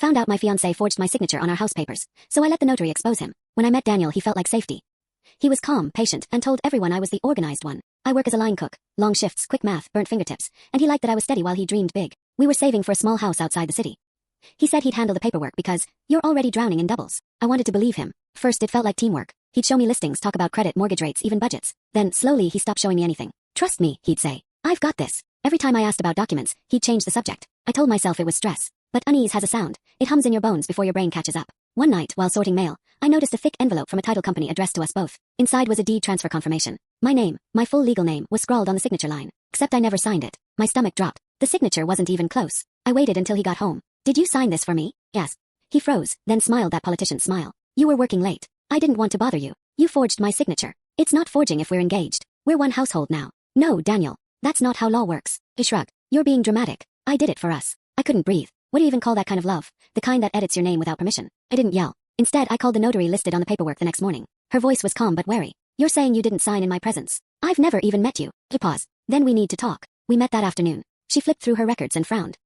found out my fiancé forged my signature on our house papers, so I let the notary expose him. When I met Daniel, he felt like safety. He was calm, patient, and told everyone I was the organized one. I work as a line cook, long shifts, quick math, burnt fingertips, and he liked that I was steady while he dreamed big. We were saving for a small house outside the city. He said he'd handle the paperwork because, "You're already drowning in doubles." I wanted to believe him. First it felt like teamwork. He'd show me listings, talk about credit, mortgage rates, even budgets. Then, slowly, he stopped showing me anything. "Trust me," he'd say. "I've got this." Every time I asked about documents, he'd change the subject. I told myself it was stress. But unease has a sound. It hums in your bones before your brain catches up. One night, while sorting mail, I noticed a thick envelope from a title company addressed to us both. Inside was a deed transfer confirmation. My name, my full legal name, was scrawled on the signature line. Except I never signed it. My stomach dropped. The signature wasn't even close. I waited until he got home. "Did you sign this for me?" "Yes." He froze, then smiled that politician's smile. "You were working late. I didn't want to bother you. You forged my signature. It's not forging if we're engaged. We're one household now." "No, Daniel. That's not how law works." He shrugged. "You're being dramatic. I did it for us." I couldn't breathe. What do you even call that kind of love? The kind that edits your name without permission. I didn't yell. Instead, I called the notary listed on the paperwork the next morning. Her voice was calm but wary. "You're saying you didn't sign in my presence? I've never even met you." He paused. "Then we need to talk." We met that afternoon. She flipped through her records and frowned.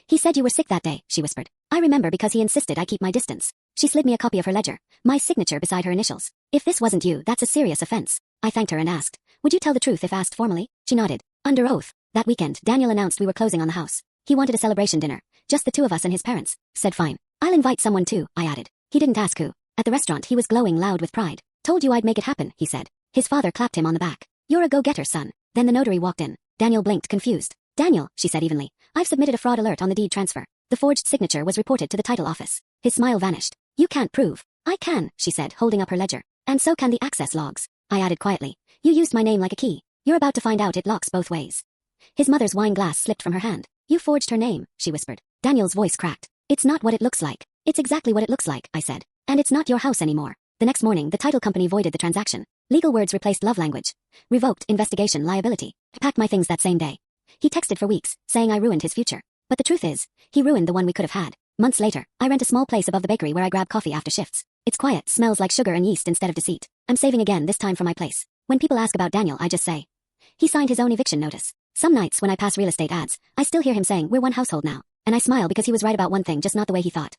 "He said you were sick that day," she whispered. "I remember because he insisted I keep my distance." She slid me a copy of her ledger, my signature beside her initials. "If this wasn't you, that's a serious offense." I thanked her and asked, "Would you tell the truth if asked formally?" She nodded. "Under oath." That weekend, Daniel announced we were closing on the house. He wanted a celebration dinner. Just the two of us and his parents. Said fine. "I'll invite someone too," I added. He didn't ask who. At the restaurant, he was glowing loud with pride. "Told you I'd make it happen," he said. His father clapped him on the back. "You're a go-getter, son." Then the notary walked in. Daniel blinked, confused. "Daniel," she said evenly, "I've submitted a fraud alert on the deed transfer. The forged signature was reported to the title office." His smile vanished. "You can't prove." "I can," she said, holding up her ledger. "And so can the access logs." I added quietly. "You used my name like a key. You're about to find out it locks both ways." His mother's wine glass slipped from her hand. "You forged her name," she whispered. Daniel's voice cracked. "It's not what it looks like." "It's exactly what it looks like," I said. "And it's not your house anymore." The next morning, the title company voided the transaction. Legal words replaced love language. Revoked, investigation, liability. I packed my things that same day. He texted for weeks, saying I ruined his future. But the truth is, he ruined the one we could have had. Months later, I rent a small place above the bakery where I grab coffee after shifts. It's quiet, smells like sugar and yeast instead of deceit. I'm saving again, this time for my place. When people ask about Daniel, I just say, he signed his own eviction notice. Some nights when I pass real estate ads, I still hear him saying, "We're one household now." And I smile because he was right about one thing, just not the way he thought.